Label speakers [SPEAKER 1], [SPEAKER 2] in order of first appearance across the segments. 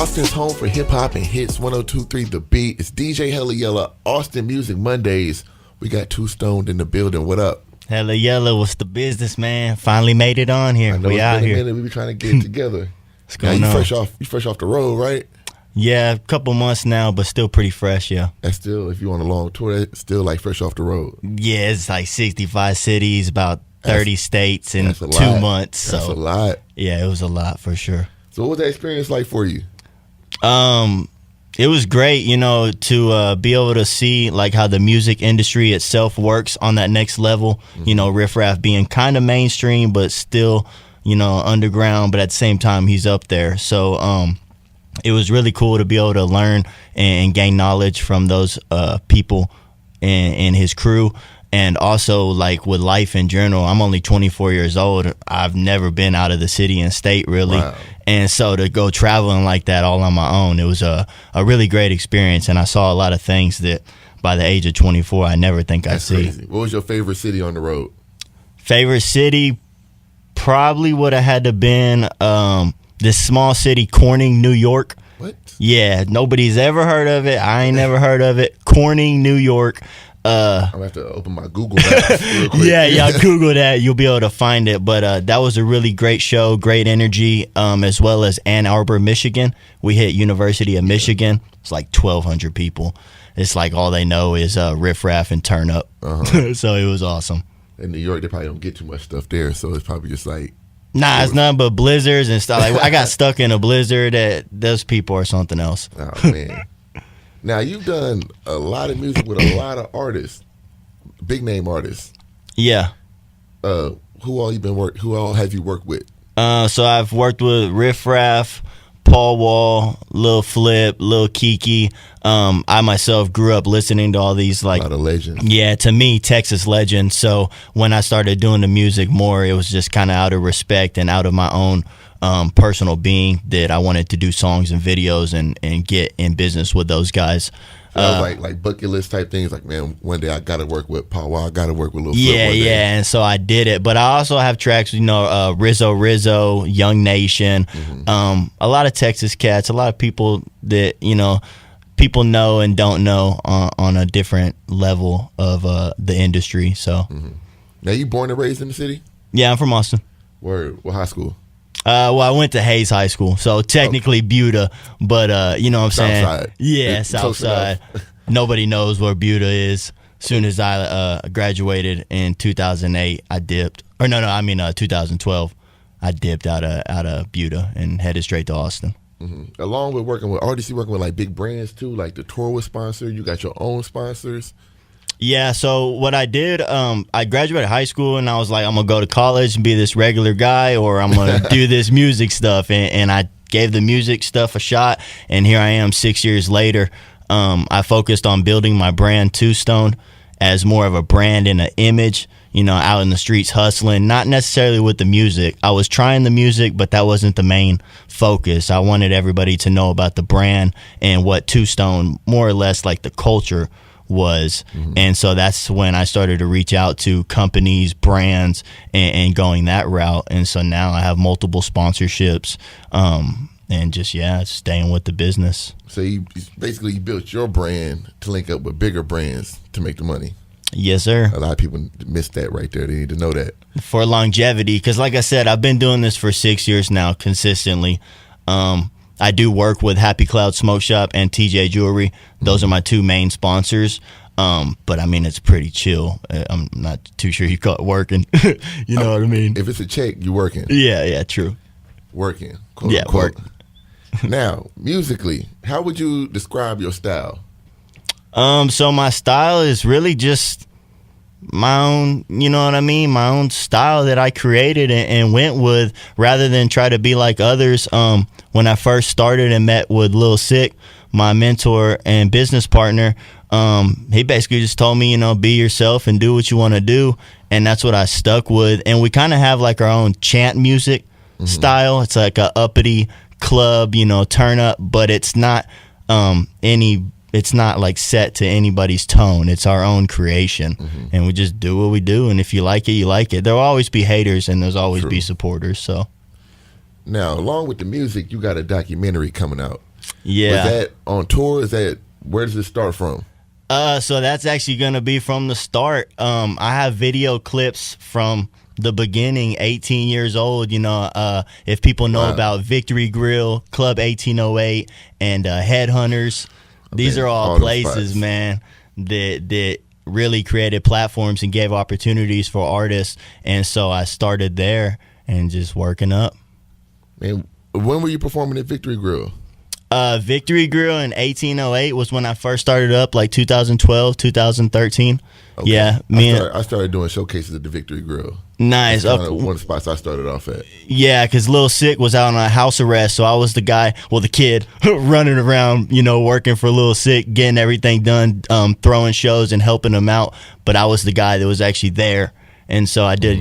[SPEAKER 1] Austin's home for hip hop and hits 102.3 The Beat. It's DJ Yella, Austin Music Mondays. We got Two Stoned in the building. What up?
[SPEAKER 2] Yella, what's the business, man? Finally made it on here.
[SPEAKER 1] I know
[SPEAKER 2] we
[SPEAKER 1] it's
[SPEAKER 2] out
[SPEAKER 1] been a
[SPEAKER 2] here.
[SPEAKER 1] minute. We be trying to get it together.
[SPEAKER 2] What's going on?
[SPEAKER 1] You fresh off the road, right?
[SPEAKER 2] Yeah, a couple months now, but still pretty fresh, yeah.
[SPEAKER 1] That's still, if you on a long tour, that's still like fresh off the road.
[SPEAKER 2] Yeah, it's like 65 cities, about 30 states in 2 months.
[SPEAKER 1] That's
[SPEAKER 2] so
[SPEAKER 1] a lot.
[SPEAKER 2] Yeah, it was a lot for sure.
[SPEAKER 1] So what was that experience like for you?
[SPEAKER 2] It was great, to be able to see like how the music industry itself works on that next level. Mm-hmm. Riff Raff being kind of mainstream, but still, underground. But at the same time, he's up there. So it was really cool to be able to learn and gain knowledge from those people and his crew. And also, like, with life in general, I'm only 24 years old. I've never been out of the city and state, really. Wow. And so to go traveling like that all on my own, it was a really great experience. And I saw a lot of things that by the age of 24, I never think I'd see.
[SPEAKER 1] Crazy. What was your favorite city on the road?
[SPEAKER 2] Favorite city probably would have had to been this small city, Corning, New York.
[SPEAKER 1] What? Yeah,
[SPEAKER 2] nobody's ever heard of it. I ain't never heard of it. Corning, New York.
[SPEAKER 1] I'm gonna have to open my Google Maps real quick.
[SPEAKER 2] Yeah, Google that. You'll be able to find it. But that was a really great show, great energy, as well as Ann Arbor, Michigan. We hit University of Michigan. It's like 1,200 people. It's like all they know is Riff Raff and Turn Up. Uh-huh. So it was awesome. In
[SPEAKER 1] New York, they probably don't get too much stuff there, so it's probably just like...
[SPEAKER 2] Nah, it's nothing but blizzards and stuff. Like, I got stuck in a blizzard. Those people are something else.
[SPEAKER 1] Oh, man. Now, you've done a lot of music with a lot of artists, big name artists.
[SPEAKER 2] Yeah.
[SPEAKER 1] Who all have you worked with?
[SPEAKER 2] So I've worked with Riff Raff, Paul Wall, Lil Flip, Lil Kiki. I myself grew up listening to all these, like,
[SPEAKER 1] a lot of legends.
[SPEAKER 2] Yeah, to me, Texas legends. So when I started doing the music more, it was just kind of out of respect and out of my own personal being that I wanted to do songs and videos and get in business with those guys.
[SPEAKER 1] So like bucket list type things, like, man, one day I gotta work with Paul Wall, I gotta work with Lil Flip.
[SPEAKER 2] Yeah, and so I did it. But I also have tracks, Rizzo, Young Nation, a lot of Texas cats, a lot of people that people know and don't know on a different level of the industry. So,
[SPEAKER 1] Now, you born and raised in the city?
[SPEAKER 2] Yeah, I'm from Austin.
[SPEAKER 1] Where? What high school?
[SPEAKER 2] Well, I went to Hayes High School, so technically Buda, but you know what I'm saying?
[SPEAKER 1] Southside.
[SPEAKER 2] Yeah, Southside. Nobody knows where Buda is. As soon as I graduated in 2008, I dipped. 2012, I dipped out of Buda and headed straight to Austin.
[SPEAKER 1] Mm-hmm. Along with working with artists, you working with like big brands too, like the tour was sponsored. You got your own sponsors.
[SPEAKER 2] Yeah, so what I did, I graduated high school and I was like, I'm going to go to college and be this regular guy, or I'm going to do this music stuff. And I gave the music stuff a shot, and here I am 6 years later. I focused on building my brand, Two Stoned, as more of a brand and an image, out in the streets hustling, not necessarily with the music. I was trying the music, but that wasn't the main focus. I wanted everybody to know about the brand and what Two Stoned, more or less like the culture was. And so that's when I started to reach out to companies, brands, and going that route. And so now I have multiple sponsorships, and just staying with the business.
[SPEAKER 1] So you basically built your brand to link up with bigger brands to make the money.
[SPEAKER 2] Yes, sir.
[SPEAKER 1] A lot of people miss that right there. They need to know that. For
[SPEAKER 2] longevity, because like I said, I've been doing this for 6 years now consistently. I do work with Happy Cloud Smoke Shop and TJ Jewelry. Those are my two main sponsors. But I mean, it's pretty chill. I'm not too sure you call it working. You know what I mean?
[SPEAKER 1] If it's a check, you're working.
[SPEAKER 2] Yeah, true.
[SPEAKER 1] Working.
[SPEAKER 2] Quote, yeah, unquote.
[SPEAKER 1] Work. Now, musically, how would you describe your style?
[SPEAKER 2] So my style is really just my own, my own style that I created and went with, rather than try to be like others. When I first started and met with Lil Sick, my mentor and business partner, he basically just told me, be yourself and do what you want to do. And that's what I stuck with. And we kind of have like our own chant music style. It's like a uppity club, turn up, but it's not it's not like set to anybody's tone. It's our own creation, and we just do what we do. And if you like it, you like it. There'll always be haters, and there's always be supporters. So
[SPEAKER 1] now, along with the music, you got a documentary coming out.
[SPEAKER 2] Yeah.
[SPEAKER 1] Was that on tour? Where does it start from?
[SPEAKER 2] So that's actually going to be from the start. I have video clips from the beginning, 18 years old. If people know about Victory Grill, Club 1808, and Headhunters, these are all places, man, that really created platforms and gave opportunities for artists. And so I started there and just working up.
[SPEAKER 1] And when were you performing at Victory Grill?
[SPEAKER 2] Victory Grill in 1808 was when I first started up, like 2012, 2013. Okay. Yeah,
[SPEAKER 1] I started doing showcases at the Victory Grill.
[SPEAKER 2] Nice.
[SPEAKER 1] That's one of the spots I started off at.
[SPEAKER 2] Yeah, because Lil Sick was out on house arrest, so I was the guy, the kid, running around, working for Lil Sick, getting everything done, throwing shows and helping him out. But I was the guy that was actually there. And so I did,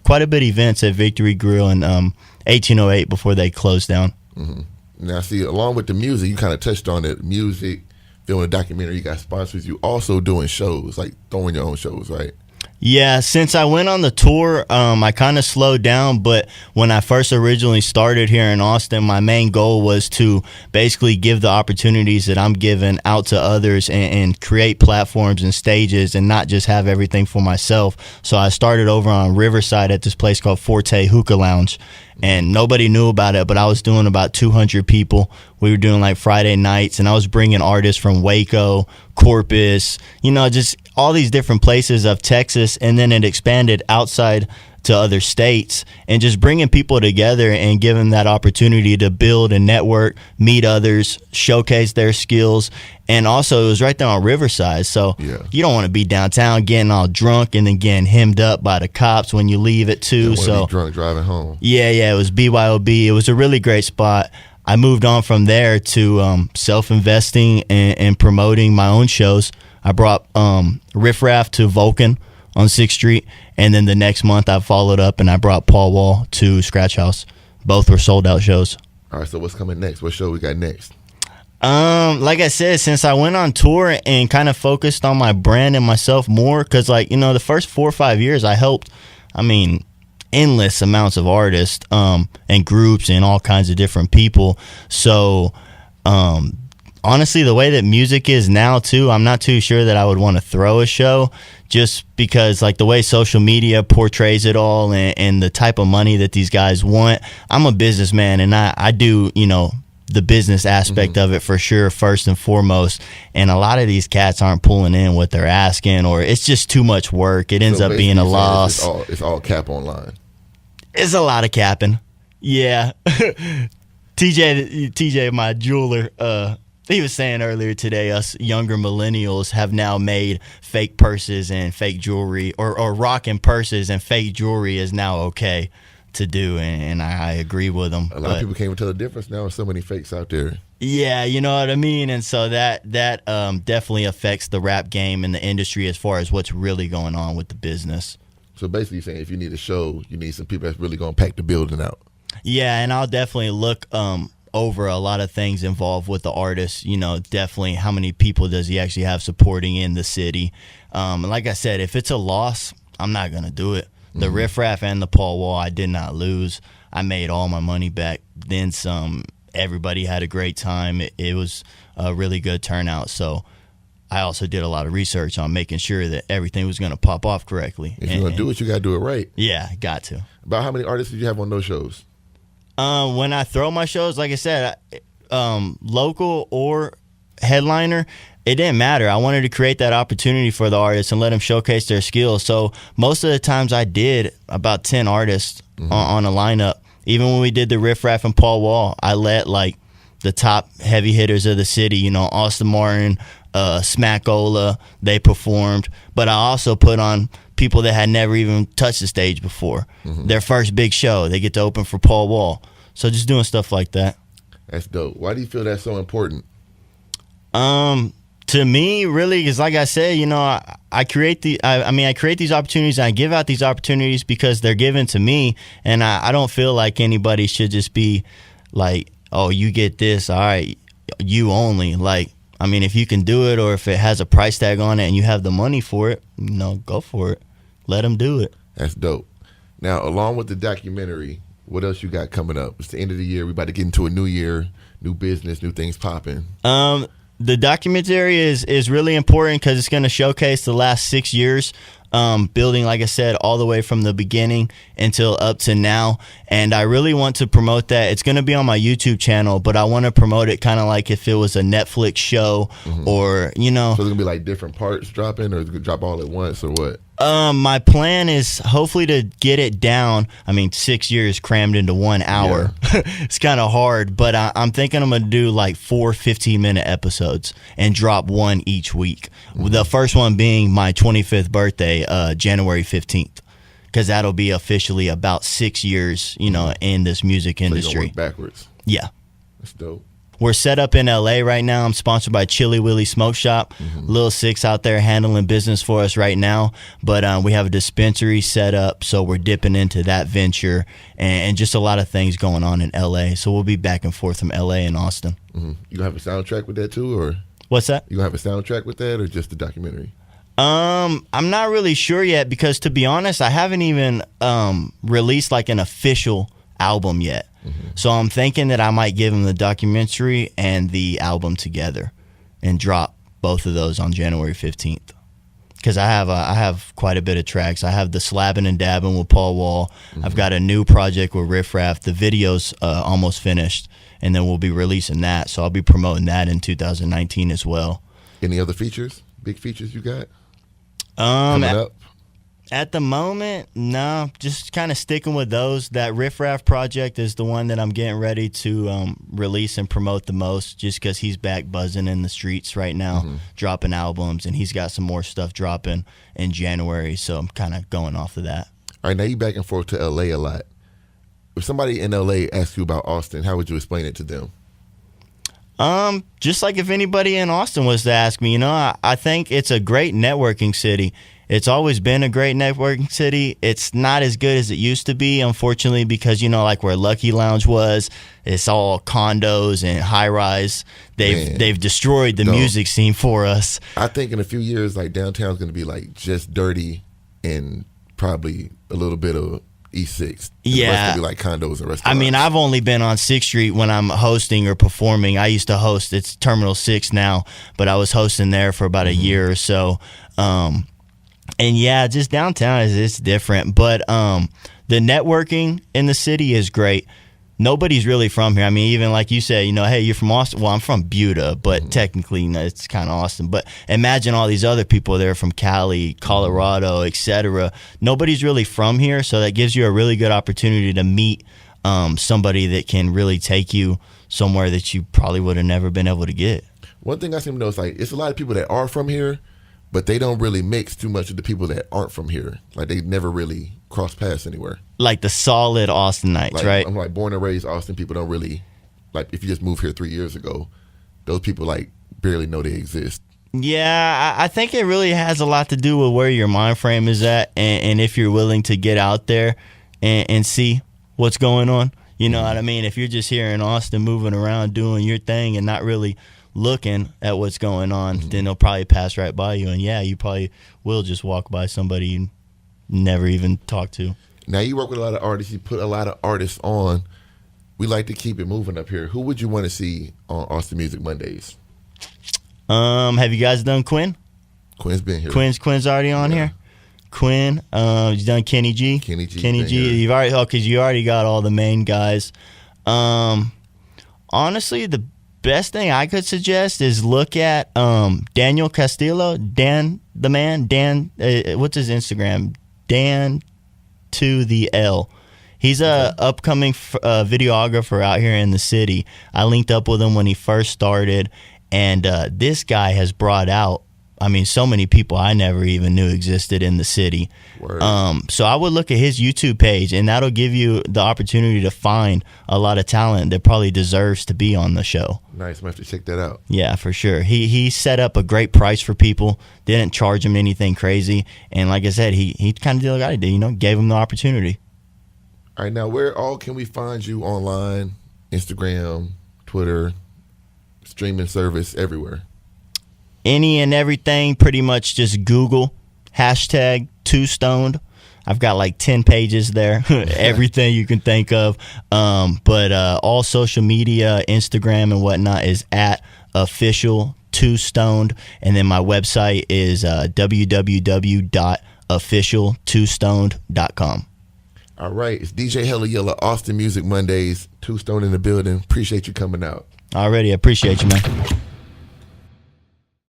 [SPEAKER 2] quite a bit of events at Victory Grill in 1808 before they closed down.
[SPEAKER 1] Mm-hmm. Now, see, along with the music, you kind of touched on it. Music, filming a documentary, you got sponsors. You also doing shows, like throwing your own shows, right?
[SPEAKER 2] Yeah, since I went on the tour, I kind of slowed down. But when I first originally started here in Austin, my main goal was to basically give the opportunities that I'm giving out to others and create platforms and stages and not just have everything for myself. So I started over on Riverside at this place called Forte Hookah Lounge. And nobody knew about it, but I was doing about 200 people. We were doing like Friday nights, and I was bringing artists from Waco, Corpus, just all these different places of Texas. And then it expanded outside to other states and just bringing people together and giving them that opportunity to build and network, meet others, showcase their skills. And also, it was right there on Riverside. So you don't want to be downtown getting all drunk and then getting hemmed up by the cops when you leave at 2.
[SPEAKER 1] You don't want to be drunk driving home.
[SPEAKER 2] Yeah, it was BYOB. It was a really great spot. I moved on from there to self-investing and promoting my own shows. I brought Riff Raff to Vulcan on 6th Street, and then the next month I followed up and I brought Paul Wall to Scratch House. Both were sold out shows.
[SPEAKER 1] All right, so what's coming next? What show we got next?
[SPEAKER 2] Like I said, since I went on tour and kind of focused on my brand and myself more, because the first 4 or 5 years I helped, endless amounts of artists and groups and all kinds of different people. So honestly, the way that music is now too, I'm not too sure that I would want to throw a show, just because the way social media portrays it all and the type of money that these guys want. I'm a businessman and I do, the business aspect of it for sure, first and foremost. And a lot of these cats aren't pulling in what they're asking, or it's just too much work. It ends up being a loss.
[SPEAKER 1] It's all cap online.
[SPEAKER 2] It's a lot of capping. Yeah. TJ, my jeweler, he was saying earlier today, us younger millennials have now made fake purses and fake jewelry, or rocking purses and fake jewelry is now okay to do, and I agree with them.
[SPEAKER 1] A lot of people can't even tell the difference now. There's so many fakes out there.
[SPEAKER 2] Yeah, you know what I mean? And so that definitely affects the rap game and the industry as far as what's really going on with the business.
[SPEAKER 1] So basically you're saying if you need a show, you need some people that's really going to pack the building out.
[SPEAKER 2] Yeah, and I'll definitely look over a lot of things involved with the artist. Definitely how many people does he actually have supporting in the city. And like I said, if it's a loss, I'm not going to do it. The Riff Raff and the Paul Wall, I did not lose. I made all my money back, then some. Everybody had a great time. It was a really good turnout. So I also did a lot of research on making sure that everything was going to pop off correctly.
[SPEAKER 1] If you're going to do it, you got to do it right.
[SPEAKER 2] Yeah, got to.
[SPEAKER 1] About how many artists did you have on those shows?
[SPEAKER 2] When I throw my shows, like I said, local or headliner, it didn't matter. I wanted to create that opportunity for the artists and let them showcase their skills. So most of the times I did about 10 artists on a lineup. Even when we did the Riff Raff and Paul Wall, I let the top heavy hitters of the city, Austin Martin, Smackola, they performed. But I also put on people that had never even touched the stage before. Their first big show, they get to open for Paul Wall. So just doing stuff like that.
[SPEAKER 1] That's dope. Why do you feel that's so important?
[SPEAKER 2] To me, really, is like I said, I create I create these opportunities and I give out these opportunities because they're given to me, and I don't feel like anybody should just be like, oh, you get this, all right, you only. If you can do it, or if it has a price tag on it and you have the money for it, go for it. Let them do it.
[SPEAKER 1] That's dope. Now, along with the documentary, What else you got coming up? It's the end of the year. We about to get into a new year, new business, new things popping.
[SPEAKER 2] The documentary is really important because it's going to showcase the last 6 years, building, like I said, all the way from the beginning until up to now. And I really want to promote that. It's going to be on my YouTube channel, but I want to promote it kind of like if it was a Netflix show or, you know.
[SPEAKER 1] So it's going to be like different parts dropping, or it's going to drop all at once, or what?
[SPEAKER 2] My plan is hopefully to get it down. I mean, 6 years crammed into 1 hour. Yeah. It's kind of hard, but I'm thinking I'm going to do like 4 15-minute episodes and drop one each week. The first one being my 25th birthday, January 15th, because that'll be officially about 6 years, you know, in this music industry.
[SPEAKER 1] So you're gonna work backwards.
[SPEAKER 2] Yeah.
[SPEAKER 1] That's dope.
[SPEAKER 2] We're set up in LA right now. I'm sponsored by Chili Willy Smoke Shop. Lil Six out there handling business for us right now. But we have a dispensary set up, so we're dipping into that venture and just a lot of things going on in LA. So we'll be back and forth from LA and Austin.
[SPEAKER 1] You gonna have a soundtrack with that too, or
[SPEAKER 2] what's that?
[SPEAKER 1] You gonna have a soundtrack with that, or just the documentary?
[SPEAKER 2] I'm not really sure yet because, to be honest, I haven't even released like an official album yet. So I'm thinking that I might give him the documentary and the album together and drop both of those on January 15th. Because I have quite a bit of tracks. I have the Slabbing and Dabbing with Paul Wall. I've got a new project with Riff Raff. The video's almost finished, and then we'll be releasing that. So I'll be promoting that in 2019 as well.
[SPEAKER 1] Any other features? Big features you got?
[SPEAKER 2] Coming up? At the moment, no, just kind of sticking with those. That Riff Raff project is the one that I'm getting ready to release and promote the most, just because he's back buzzing in the streets right now, dropping albums, and he's got some more stuff dropping in January, so I'm kind of going off of that.
[SPEAKER 1] All right, now you back and forth to L.A. a lot. If somebody in L.A. asks you about Austin, how would you explain it to them?
[SPEAKER 2] Just like if anybody in Austin was to ask me, you know, I think it's a great networking city. It's always been a great networking city. It's not as good as it used to be, unfortunately, because, you know, like where Lucky Lounge was, it's all condos and high-rise. They've destroyed the music scene for us.
[SPEAKER 1] I think in a few years, like, downtown's going to be, like, just dirty and probably a little bit of E6.
[SPEAKER 2] Yeah.
[SPEAKER 1] The rest will be like condos and restaurants.
[SPEAKER 2] I mean, I've only been on 6th Street when I'm hosting or performing. I used to host. It's Terminal 6 now, but I was hosting there for about a year or so. And yeah, just downtown it's different. But the networking in the city is great. Nobody's really from here. I mean, even like you said, you know, hey, you're from Austin. Well, I'm from Buda, but technically, you know, it's kind of Austin. But imagine all these other people there from Cali, Colorado, etc. Nobody's really from here, so that gives you a really good opportunity to meet somebody that can really take you somewhere that you probably would have never been able to get.
[SPEAKER 1] One thing I seem to know is like it's a lot of people that are from here, but they don't really mix too much with the people that aren't from here. Like they never really cross paths anywhere.
[SPEAKER 2] Like the solid Austinites,
[SPEAKER 1] like,
[SPEAKER 2] right?
[SPEAKER 1] I'm like born and raised Austin. People don't really, like if you just moved here 3 years ago, those people like barely know they exist.
[SPEAKER 2] Yeah, I think it really has a lot to do with where your mind frame is at and if you're willing to get out there and see what's going on. You know what I mean? If you're just here in Austin moving around doing your thing and not really looking at what's going on, then they'll probably pass right by you. And yeah, you probably will just walk by somebody you never even talk to.
[SPEAKER 1] Now you work with a lot of artists. You put a lot of artists on. We like to keep it moving up here. Who would you want to see on Austin Music Mondays?
[SPEAKER 2] Have you guys done Quinn?
[SPEAKER 1] Quinn's been here.
[SPEAKER 2] Quinn's already on here. Quinn, you've done Kenny G.
[SPEAKER 1] Kenny G.
[SPEAKER 2] You've already because you already got all the main guys. Honestly, the best thing I could suggest is look at Daniel Castillo, Dan the Man, Dan. What's his Instagram? Dan to the L. He's a upcoming videographer out here in the city. I linked up with him when he first started, and this guy has brought out, I mean, so many people I never even knew existed in the city. So I would look at his YouTube page, and that'll give you the opportunity to find a lot of talent that probably deserves to be on the show.
[SPEAKER 1] Nice. I'm going to have to check that out.
[SPEAKER 2] Yeah, for sure. He set up a great price for people, didn't charge them anything crazy, and like I said, he kind of did what I did, you know, gave them the opportunity.
[SPEAKER 1] All right, now where all can we find you online? Instagram, Twitter, streaming service, everywhere. Any
[SPEAKER 2] and everything, pretty much just Google #2stoned. I've got like 10 pages there, everything you can think of. But all social media, Instagram and whatnot is at official2stoned. And then my website is www.official2stoned.com.
[SPEAKER 1] All right. It's DJ Yella, Austin Music Mondays, 2 Stone in the building. Appreciate you coming out.
[SPEAKER 2] Already appreciate you, man.